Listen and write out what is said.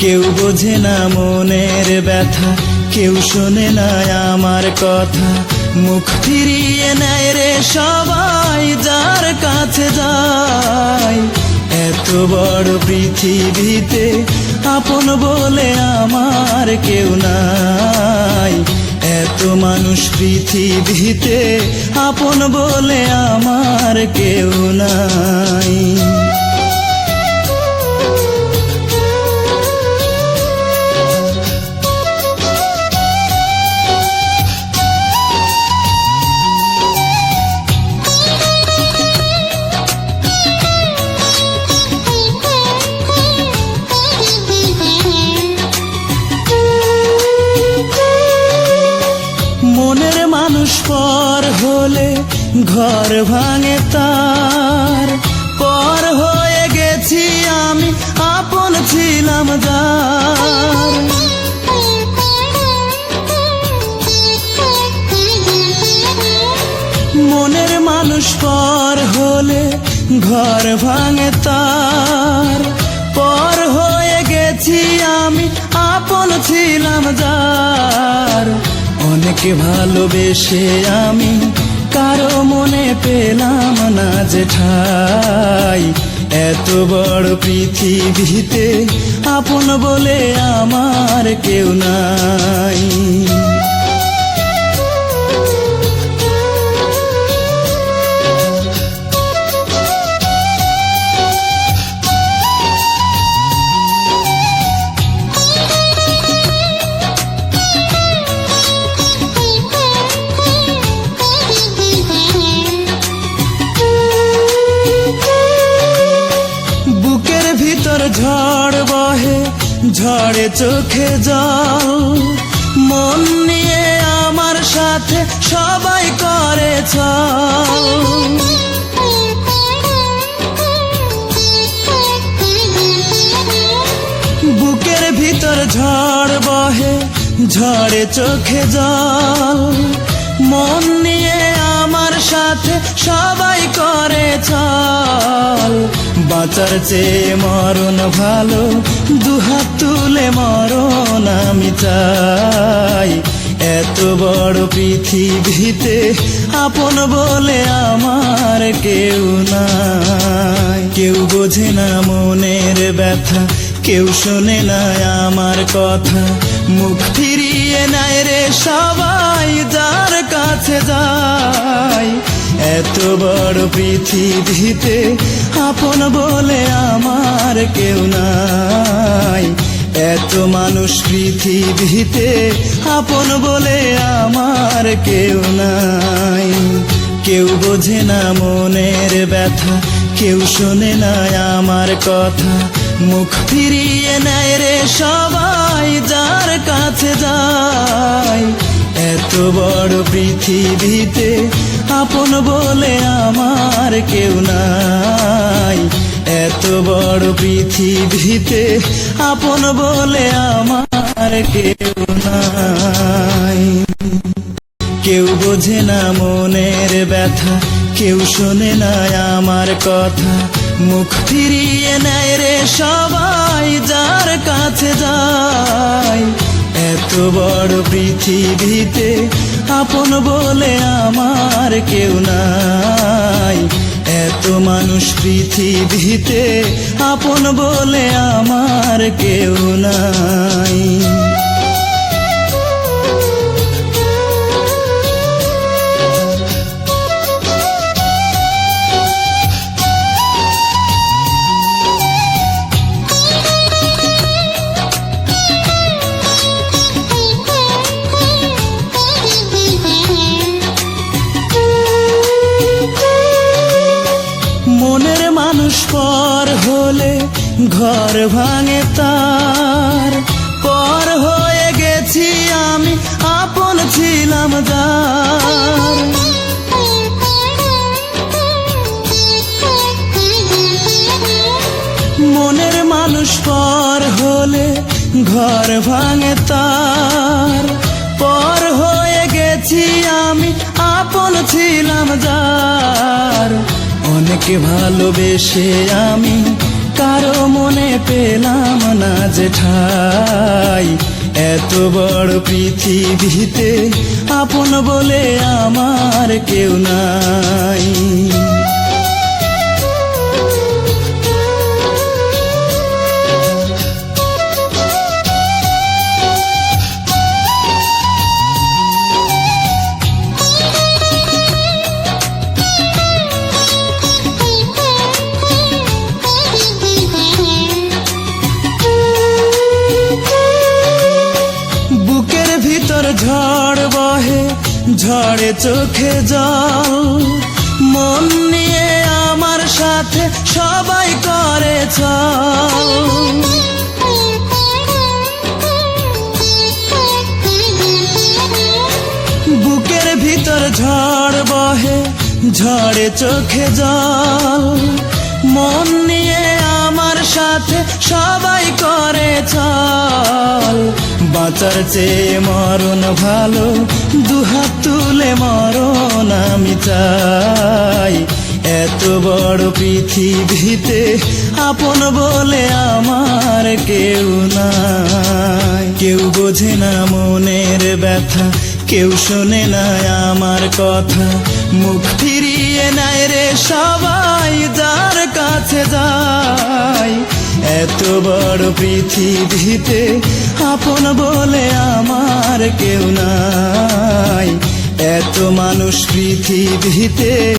কেউ বোঝে না মনের ব্যথা, কেউ শোনে না আমার কথা। মুখ ফিরিয়ে নেয় রে সবাই যার কাছে যায়। এত বড় পৃথিবীতে আপন বলে আমার কেউ নাই। এত মানুষ পৃথিবীতে আপন বলে আমার কেউ নাই। মনের মানুষ পর হলে ঘর ভাঙে তার। পর হয়ে গেছি আমি, আপন ছিলাম যার। মনের মানুষ পর হলে ঘর ভাঙে তার। পর হয়ে গেছি আমি, আপন ছিলাম যার। অনেকে ভালোবেসে আমি কারো মনে পেলাম না যে ঠাই। এত বড় পৃথিবীতে আপন বলে আমার কেউ নাই। ঝড় বহে, ঝড়ে চোখে জল। মন নিয়ে আমার সাথে সবাই করে চল। বুকের ভিতর ঝড় বহে, ঝড়ে চোখে জল। মন নিয়ে আমার সাথে সবাই করে চল। বাঁচার চেয়ে মরণ ভালো, দুহাত তুলে মরণ আমি চাই। এত বড় পৃথিবীতে আপন বলে আমার কেউ নাই। কেউ বোঝে না মনের ব্যথা, কেউ শোনে না আমার কথা। মুখ ফিরিয়ে নেয় রে সবাই যার কাছে যায়। এত বড় পৃথিবীতে আপন বলে আমার কেউ নাই। এত মানুষ পৃথিবীতে আপন বলে আমার কেউ নাই। কেউ বোঝে না মনের ব্যথা, কেউ শোনে না আমার কথা। মুখ ফিরিয়ে নেয় রে সবাই যার কাছে যায়। এত বড় পৃথিবীতে আপন বলে আমার কেউ নাই। এত বড় পৃথিবীতে আপন বলে আমার কেউ নাই। কেউ বোঝে না মনের ব্যথা, কেউ শোনে না আমার কথা। মুখ ফিরিয়ে নেয় রে সবাই যার কাছে যায়। এত বড় পৃথিবীতে আপন বলে আমার কেউ নাই। এত মানুষ পৃথিবীতে আপন বলে আমার কেউ নাই। মনের মানুষ পর হলে ঘর ভাঙে তার। পর হয়ে গেছি আমি, আপন ছিলাম যার। মনের মানুষ পর হলে ঘর ভাঙে তার। পর হয়ে গেছি আমি, আপন ছিলাম যার। অনেকে ভালোবেসে আমি কারো কারো মনে পেলাম না যে ঠাই, এত বড় পৃথিবীতে আপন বলে আমার কেউ নাই। বুকের ভিতর ঝড় বহে, ঝড়ে চোখে জল, মন নিয়ে আমার সাথে সবাই করে চল। বুকের ভিতর ঝড় বহে, ঝড়ে চোখে জল, মন নিয়ে আমার সাথে সবাই করে চল। বাঁচার চেয়ে মরণ ভালো, দুহাত তুলে মরণ আমি চাই। এত বড় পৃথিবীতে আপন বলে আমার কেউ নাই। কেউ বোঝে না মনের ব্যথা, কেউ শোনে না আমার কথা, মুখ ফিরিয়ে নেয় রে সবাই যার কাছে যায়। এত বড় পৃথিবীতে আপন বলে আমার কেউ নাই, এত মানুষ পৃথিবীতে